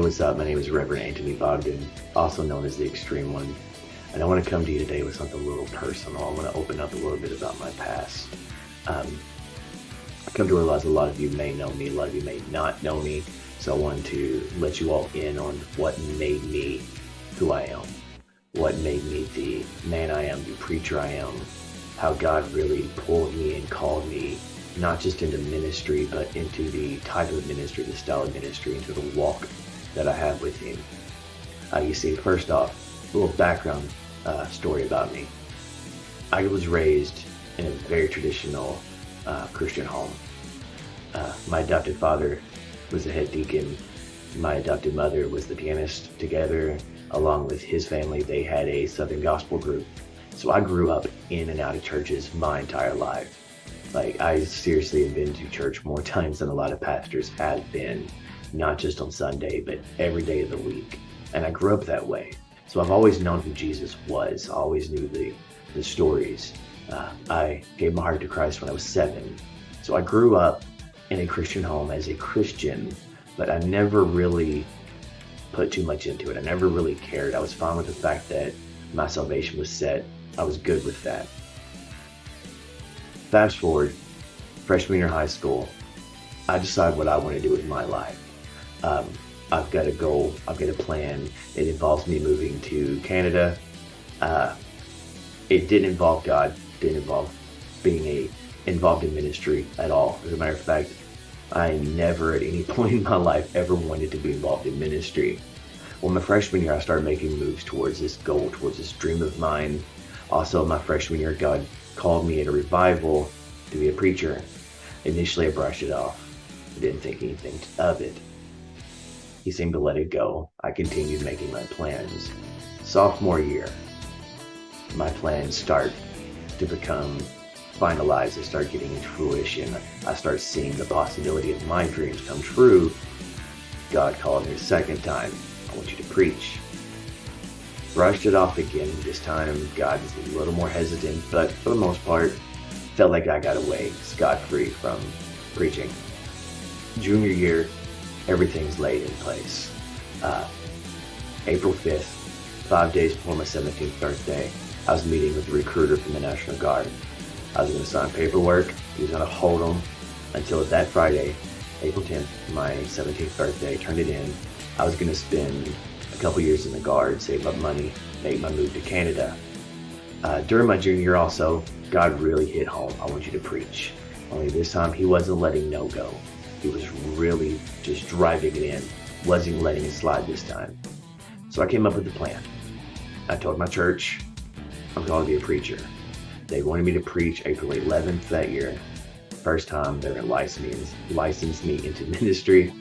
what's up? My name is RevAntonyBogdon, also known as the Xtreme one. And I want to come to you today with something a little personal. I want to open up a little bit about my past. I come to realize a lot of you may know me, a lot of you may not know me. So I want to let you all in on what made me who I am, what made me the man I am, the preacher I am, how God really pulled me and called me, not just into ministry, but into the type of ministry, the style of ministry, into the walk that I have with Him. You see, first off, a little background story about me. I was raised in a very traditional Christian home. My adopted father was the head deacon. My adopted mother was the pianist. Together, along with his family, they had a Southern gospel group. So I grew up in and out of churches my entire life. Like, I seriously have been to church more times than a lot of pastors have been, not just on Sunday, but every day of the week. And I grew up that way. So I've always known who Jesus was. I always knew the stories. I gave my heart to Christ when I was 7. So I grew up in a Christian home as a Christian, but I never really put too much into it. I never really cared. I was fine with the fact that my salvation was set. I was good with that. Fast forward, freshman year of high school, I decide what I want to do with my life. I've got a goal, I've got a plan. It involves me moving to Canada. It didn't involve God, didn't involve being involved in ministry at all. As a matter of fact, I never at any point in my life ever wanted to be involved in ministry. Well, my freshman year, I started making moves towards this goal, towards this dream of mine. Also, my freshman year, God called me at a revival to be a preacher. Initially, I brushed it off. I didn't think anything of it. He seemed to let it go. I continued making my plans. Sophomore year, my plans start to become finalized. They start getting into fruition. I start seeing the possibility of my dreams come true. God called me a second time. I want you to preach. Brushed it off again. This time, God was a little more hesitant, but for the most part, felt like I got away scot-free from preaching. Junior year, everything's laid in place. April 5th, 5 days before my 17th birthday, I was meeting with the recruiter from the National Guard. I was going to sign paperwork. He was going to hold them until that Friday, April 10th, my 17th birthday, turned it in. I was going to spend a couple years in the Guard, save up money, make my move to Canada. During my junior year also, God really hit home. I want you to preach. Only this time, He wasn't letting no go. He was really just driving it in. Wasn't letting it slide this time. So I came up with a plan. I told my church, I'm going to be a preacher. They wanted me to preach April 11th that year. First time they were going to license me into ministry.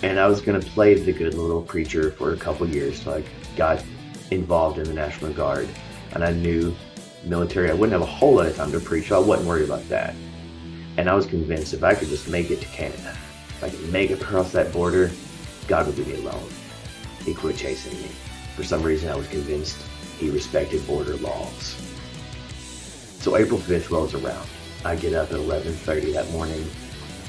And I was going to play the good little preacher for a couple years. So I got involved in the National Guard. And I knew military, I wouldn't have a whole lot of time to preach, so I wasn't worried about that. And I was convinced if I could just make it to Canada, if I could make it across that border, God would leave me alone. He quit chasing me. For some reason, I was convinced He respected border laws. So April 5th rolls around. I get up at 11:30 that morning.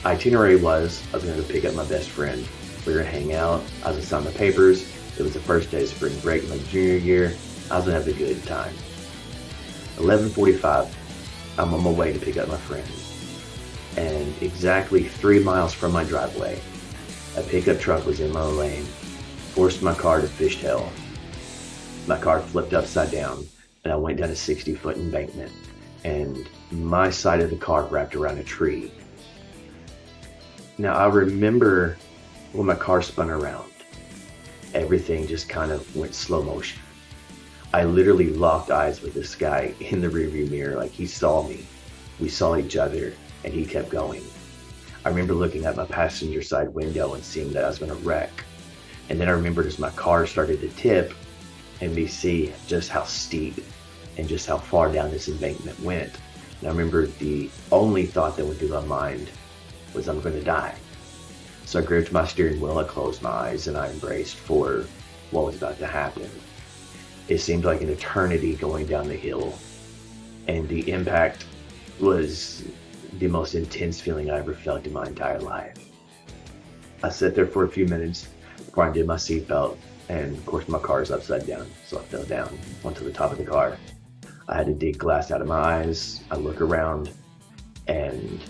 Itinerary was, I was going to pick up my best friend. We were going to hang out. I was going to sign my papers. It was the first day of spring break my junior year. I was going to have a good time. 11:45, I'm on my way to pick up my friend. And exactly 3 miles from my driveway, a pickup truck was in my lane, forced my car to fishtail. My car flipped upside down, and I went down a 60-foot embankment. And my side of the car wrapped around a tree. Now, I remember when my car spun around, everything just kind of went slow motion. I literally locked eyes with this guy in the rearview mirror. Like, he saw me. We saw each other, and he kept going. I remember looking at my passenger side window and seeing that I was going to wreck. And then I remembered as my car started to tip, and we see just how steep and just how far down this embankment went. And I remember the only thought that went through my mind was, I'm going to die. So I gripped my steering wheel, I closed my eyes, and I embraced for what was about to happen. It seemed like an eternity going down the hill, and the impact was the most intense feeling I ever felt in my entire life. I sat there for a few minutes. before I did my seatbelt. And of course, my car is upside down, so I fell down onto the top of the car. I had to dig glass out of my eyes. I look around and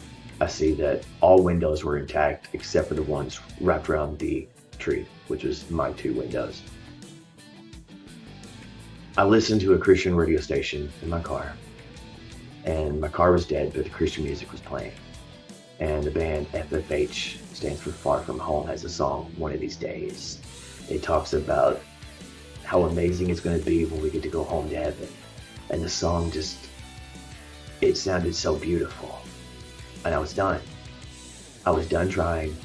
I see that all windows were intact except for the ones wrapped around the tree, which was my 2 windows. I listened to a Christian radio station in my car, and my car was dead, but the Christian music was playing. And the band FFH, stands for Far From Home, has a song, One of These Days. It talks about how amazing it's going to be when we get to go home to heaven. And the song just, it sounded so beautiful. And I was done. I was done trying.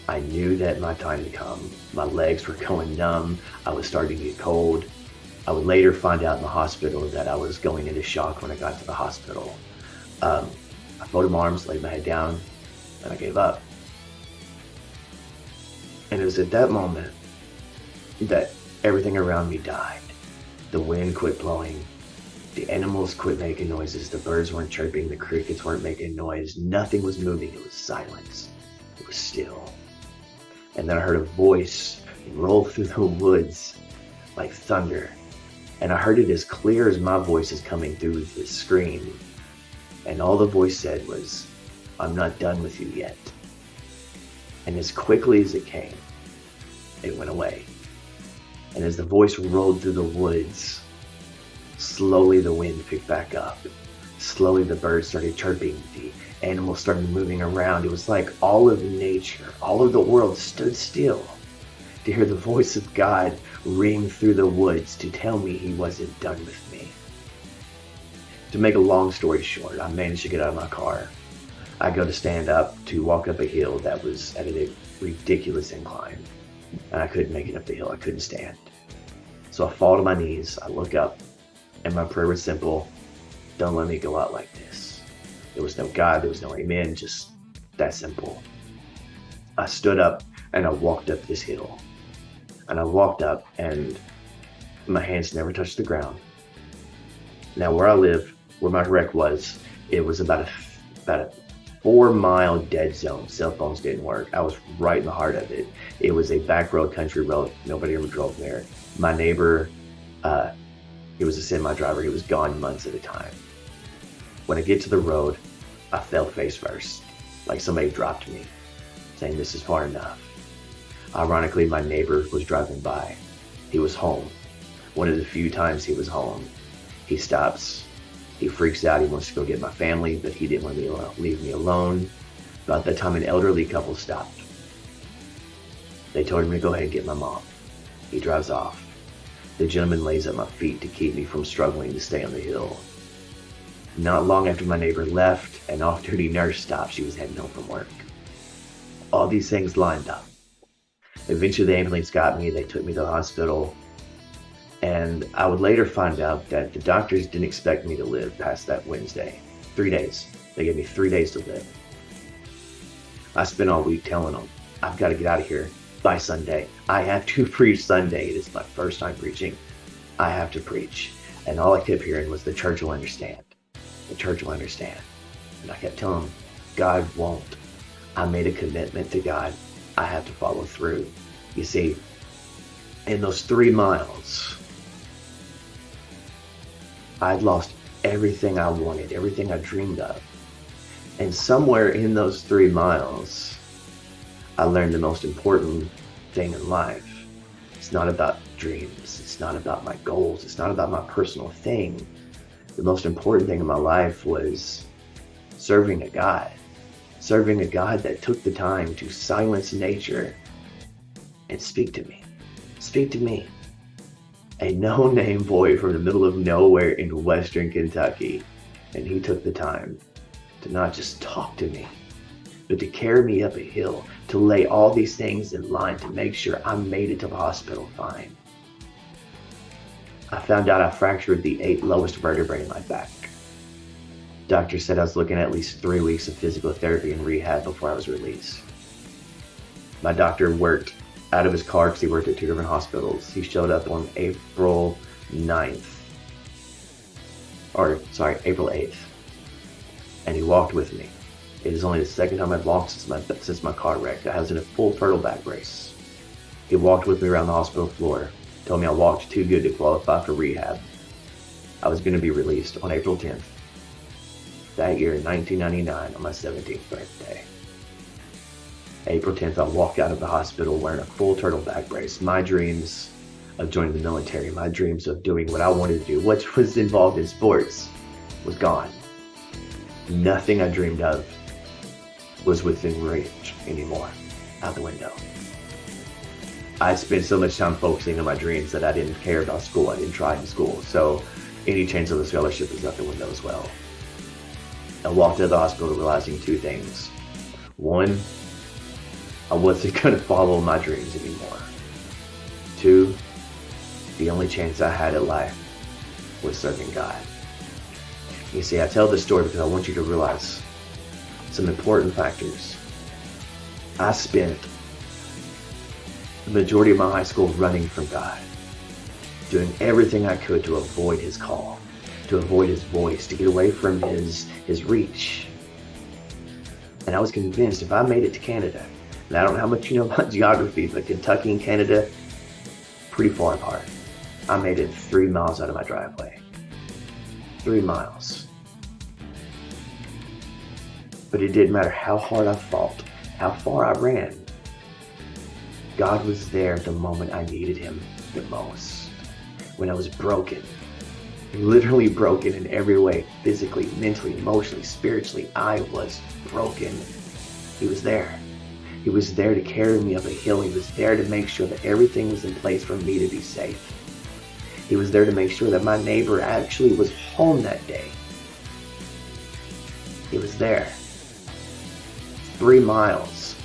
I knew that my time had come. My legs were going numb. I was starting to get cold. I would later find out in the hospital that I was going into shock when I got to the hospital. I folded my arms, laid my head down, and I gave up. And it was at that moment that everything around me died. The wind quit blowing. The animals quit making noises. The birds weren't chirping. The crickets weren't making noise. Nothing was moving. It was silence. It was still. And then I heard a voice roll through the woods like thunder. And I heard it as clear as my voice is coming through the screen. And all the voice said was, "I'm not done with you yet." And as quickly as it came, it went away. And as the voice rolled through the woods, slowly the wind picked back up. Slowly the birds started chirping. The animals started moving around. It was like all of nature, all of the world stood still to hear the voice of God ring through the woods to tell me he wasn't done with me. To make a long story short, I managed to get out of my car. I go to stand up to walk up a hill that was at a ridiculous incline. And I couldn't make it up the hill. I couldn't stand. So I fall to my knees. I look up. And my prayer was simple. Don't let me go out like this. There was no God. There was no amen. Just that simple. I stood up and I walked up this hill. And I walked up and my hands never touched the ground. Now where I live, where my wreck was, it was about a 4-mile dead zone. Cell phones didn't work. I was right in the heart of it. It was a back road, country road. Nobody ever drove there. My neighbor, he was a semi driver. He was gone months at a time. When I get to the road, I fell face first, like somebody dropped me, saying this is far enough. Ironically, my neighbor was driving by. He was home. One of the few times he was home. He stops. He freaks out. He wants to go get my family, but he didn't want to leave me alone. About that time, an elderly couple stopped. They told him to go ahead and get my mom. He drives off. The gentleman lays at my feet to keep me from struggling to stay on the hill. Not long after my neighbor left, an off-duty nurse stopped. She was heading home from work. All these things lined up. Eventually, the ambulance got me. They took me to the hospital. And I would later find out that the doctors didn't expect me to live past that Wednesday. 3 days. They gave me 3 days to live. I spent all week telling them, I've got to get out of here by Sunday. I have to preach Sunday. It is my first time preaching. I have to preach. And all I kept hearing was the church will understand. The church will understand. And I kept telling them, God won't. I made a commitment to God. I have to follow through. You see, in those 3 miles, I'd lost everything I wanted, everything I dreamed of. And somewhere in those 3 miles, I learned the most important thing in life. It's not about dreams. It's not about my goals. It's not about my personal thing. The most important thing in my life was serving a God. Serving a God that took the time to silence nature and speak to me. Speak to me. A no-name boy from the middle of nowhere in Western Kentucky. And he took the time to not just talk to me, but to carry me up a hill, to lay all these things in line to make sure I made it to the hospital fine. I found out I fractured the 8th lowest vertebrae in my back. Doctor said I was looking at least 3 weeks of physical therapy and rehab before I was released. My doctor worked out of his car because he worked at 2 different hospitals. He showed up on April 8th. And he walked with me. It is only the second time I've walked since my car wreck. I was in a full turtle back brace. He walked with me around the hospital floor, told me I walked too good to qualify for rehab. I was going to be released on April 10th. That year, in 1999, on my 17th birthday. April 10th, I walked out of the hospital wearing a full turtleback brace. My dreams of joining the military, my dreams of doing what I wanted to do, which was involved in sports, was gone. Nothing I dreamed of was within reach anymore, out the window. I spent so much time focusing on my dreams that I didn't care about school. I didn't try in school. So any chance of a scholarship was out the window as well. I walked out of the hospital realizing two things. One, I wasn't going to follow my dreams anymore. Two, the only chance I had at life was serving God. You see, I tell this story because I want you to realize some important factors. I spent the majority of my high school running from God, doing everything I could to avoid his call, to avoid his voice, to get away from his reach. And I was convinced if I made it to Canada, and I don't know how much you know about geography, but Kentucky and Canada, pretty far apart. I made it 3 miles out of my driveway. 3 miles. But it didn't matter how hard I fought, how far I ran. God was there at the moment I needed him the most. When I was broken, literally broken in every way, physically, mentally, emotionally, spiritually, I was broken. He was there. He was there to carry me up a hill. He was there to make sure that everything was in place for me to be safe. He was there to make sure that my neighbor actually was home that day. He was there. 3 miles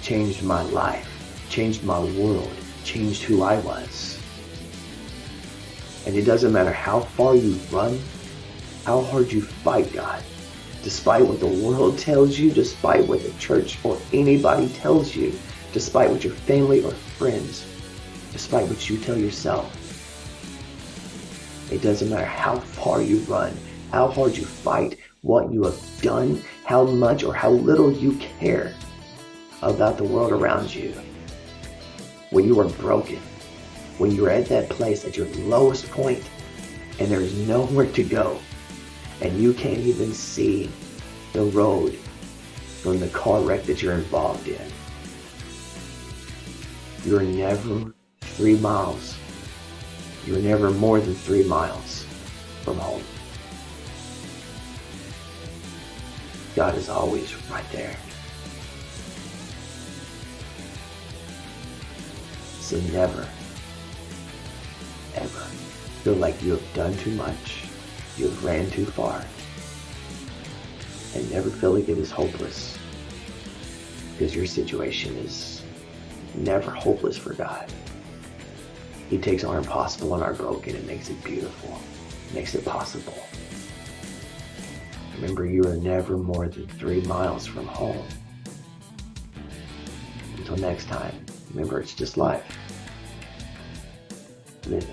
changed my life, changed my world, changed who I was. And it doesn't matter how far you run, how hard you fight God, despite what the world tells you, despite what the church or anybody tells you, despite what your family or friends, despite what you tell yourself. It doesn't matter how far you run, how hard you fight, what you have done, how much or how little you care about the world around you. When you are broken, when you're at that place at your lowest point and there is nowhere to go and you can't even see the road from the car wreck that you're involved in, you're never 3 miles. You're never more than 3 miles from home. God is always right there. So never, ever feel like you have done too much, you have ran too far, and never feel like it is hopeless, because your situation is never hopeless for God. He takes our impossible and our broken and makes it beautiful, makes it possible. Remember, you are never more than 3 miles from home. Until next time, remember, it's just life. Live it.